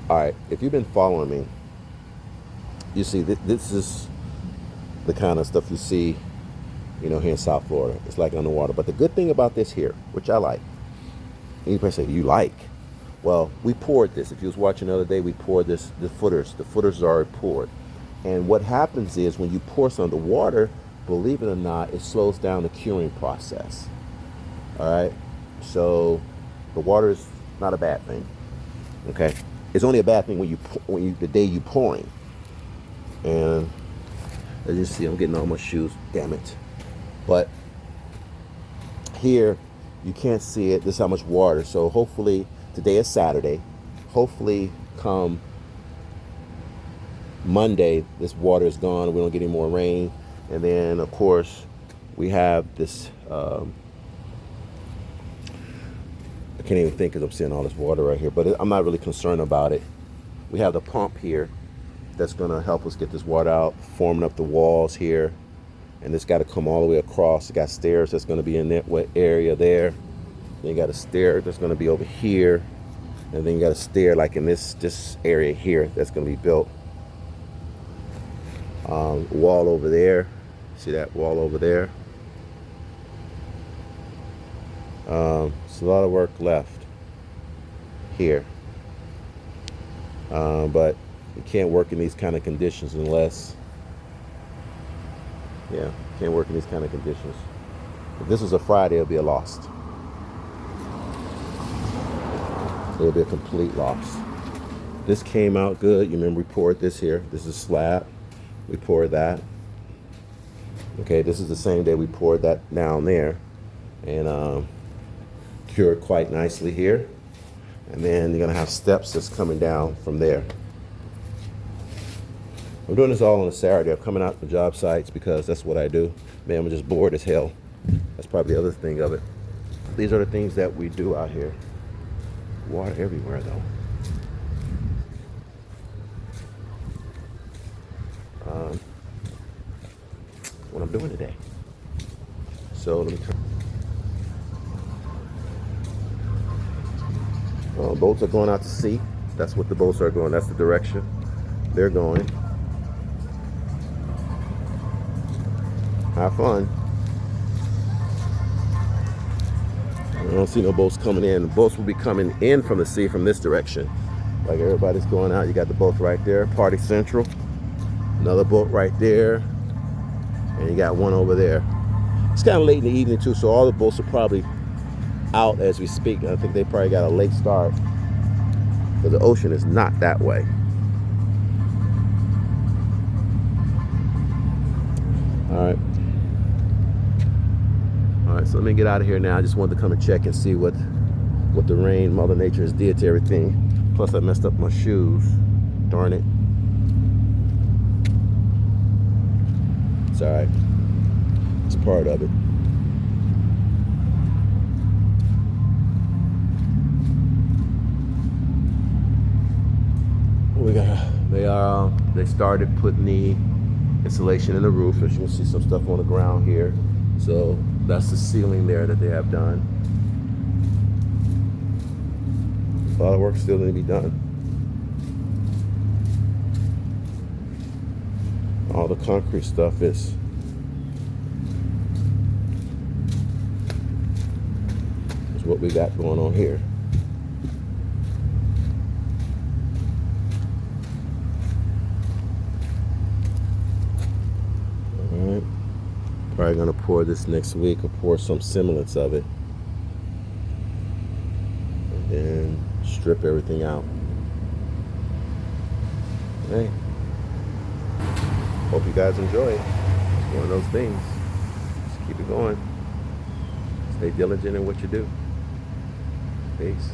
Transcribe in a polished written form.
All right, if you've been following me, you see this is the kind of stuff you see, here in South Florida. It's like underwater. But the good thing about this here, which I like, anybody say you like? Well, we poured this. If you was watching the other day, we poured this. The footers. The footers are already poured. And what happens is when you pour some of the water, believe it or not, it slows down the curing process. All right. So the water is not a bad thing. Okay. It's only a bad thing when you the day you pouring. And as you see, I'm getting all my shoes. Damn it. But here, you can't see it. This is how much water. So hopefully, today is Saturday. Hopefully, come Monday, this water is gone. We don't get any more rain. And then, of course, we have this. I can't even think because I'm seeing all this water right here. But I'm not really concerned about it. We have the pump here that's going to help us get this water out, forming up the walls here. And it's got to come all the way across. It got stairs that's going to be in that wet area there. Then you got a stair that's going to be over here. And then you got a stair like in this area here that's going to be built. Wall over there. See that wall over there? It's a lot of work left here. But you can't work in these kind of conditions unless... Yeah, can't work in these kind of conditions. If this was a Friday, it'll be a loss. It'll be a complete loss. This came out good. You remember we poured this here. This is slab. We poured that. Okay, this is the same day we poured that down there. And cured quite nicely here. And then you're going to have steps that's coming down from there. I'm doing this all on a Saturday. I'm coming out to job sites because that's what I do. Man, I'm just bored as hell. That's probably the other thing of it. These are the things that we do out here. Water everywhere, though. What I'm doing today. So let me turn. Boats are going out to sea. That's what the boats are going. That's the direction they're going. Have fun. I don't see no boats coming in. The boats will be coming in from the sea from this direction. Like everybody's going out. You got the boat right there, Party Central. Another boat right there. And you got one over there. It's kind of late in the evening too, so all the boats are probably out as we speak. I think they probably got a late start because the ocean is not that way. All right. All right, so let me get out of here now. I just wanted to come and check and see what the rain, Mother Nature has did to everything. Plus I messed up my shoes. Darn it. It's all right. It's part of it. They started putting the insulation in the roof. As you can see some stuff on the ground here. So that's the ceiling there that they have done. A lot of work still need to be done. All the concrete stuff is what we got going on here. All right. Probably gonna pour this next week or pour some semblance of it. And then strip everything out. Hey. Hope you guys enjoy it. It's one of those things. Just keep it going. Stay diligent in what you do. Peace.